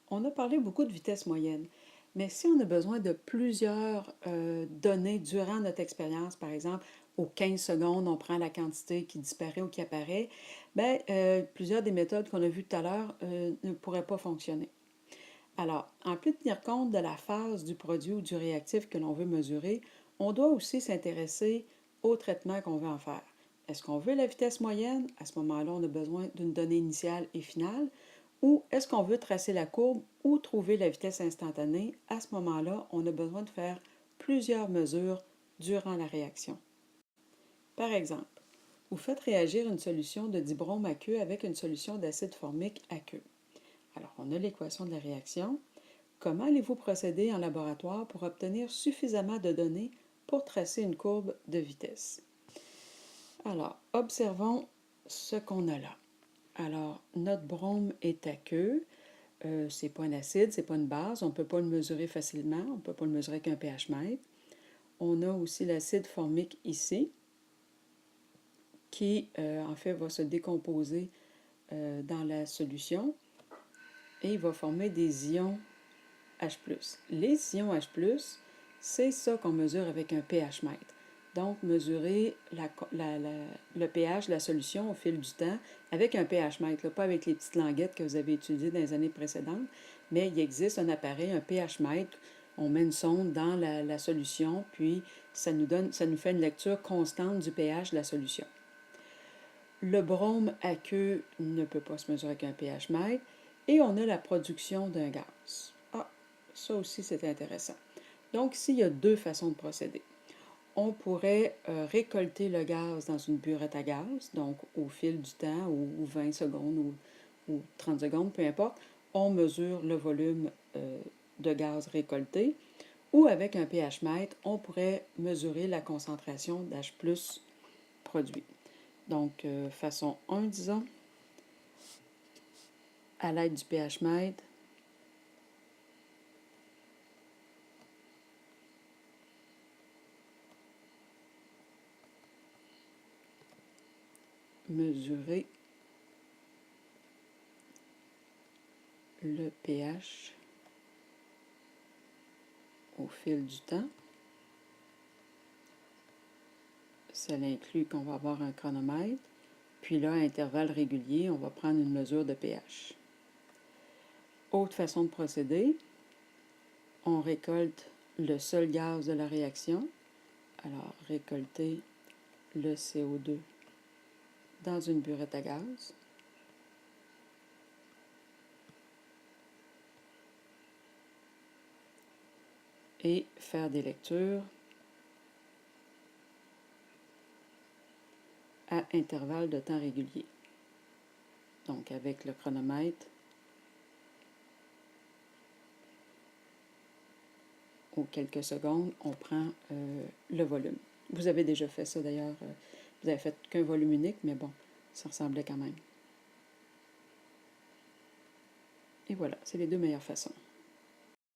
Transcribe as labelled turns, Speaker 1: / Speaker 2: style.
Speaker 1: On a parlé beaucoup de vitesse moyenne, mais si on a besoin de plusieurs données durant notre expérience, par exemple, aux 15 secondes, on prend la quantité qui disparaît ou qui apparaît, bien, plusieurs des méthodes qu'on a vues tout à l'heure ne pourraient pas fonctionner. Alors, en plus de tenir compte de la phase du produit ou du réactif que l'on veut mesurer, on doit aussi s'intéresser au traitement qu'on veut en faire. Est-ce qu'on veut la vitesse moyenne? À ce moment-là, on a besoin d'une donnée initiale et finale. Ou est-ce qu'on veut tracer la courbe ou trouver la vitesse instantanée? À ce moment-là, on a besoin de faire plusieurs mesures durant la réaction. Par exemple, vous faites réagir une solution de dibrome aqueux avec une solution d'acide formique aqueux. Alors, on a l'équation de la réaction. Comment allez-vous procéder en laboratoire pour obtenir suffisamment de données pour tracer une courbe de vitesse? Alors, observons ce qu'on a là. Alors, notre brome est aqueux. C'est pas un acide, c'est pas une base. On ne peut pas le mesurer facilement. On ne peut pas le mesurer avec un pH mètre. On a aussi l'acide formique ici, qui en fait va se décomposer dans la solution et il va former des ions H+. Les ions H+, c'est ça qu'on mesure avec un pH mètre. Donc, mesurer le pH de la solution au fil du temps avec un pH mètre, là, pas avec les petites languettes que vous avez utilisées dans les années précédentes, mais il existe un appareil, un pH mètre. On met une sonde dans la solution, puis ça nous fait une lecture constante du pH de la solution. Le brome aqueux ne peut pas se mesurer avec un pH mètre, et on a la production d'un gaz. Ah, ça aussi c'est intéressant. Donc ici, il y a deux façons de procéder. On pourrait récolter le gaz dans une burette à gaz, donc au fil du temps, ou 20 secondes ou 30 secondes, peu importe, on mesure le volume de gaz récolté, ou avec un pH mètre, on pourrait mesurer la concentration d'H+ produit. Donc, façon 1, disons, à l'aide du pH mètre, mesurer le pH au fil du temps. Ça inclut qu'on va avoir un chronomètre, puis là, à intervalles réguliers, on va prendre une mesure de pH. Autre façon de procéder, on récolte le seul gaz de la réaction. Alors, récolter le CO2 dans une burette à gaz. Et faire des lectures à intervalles de temps réguliers. Donc, avec le chronomètre, aux quelques secondes, on prend le volume. Vous avez déjà fait ça d'ailleurs. Vous n'avez fait qu'un volume unique, mais bon, ça ressemblait quand même. Et voilà, c'est les deux meilleures façons.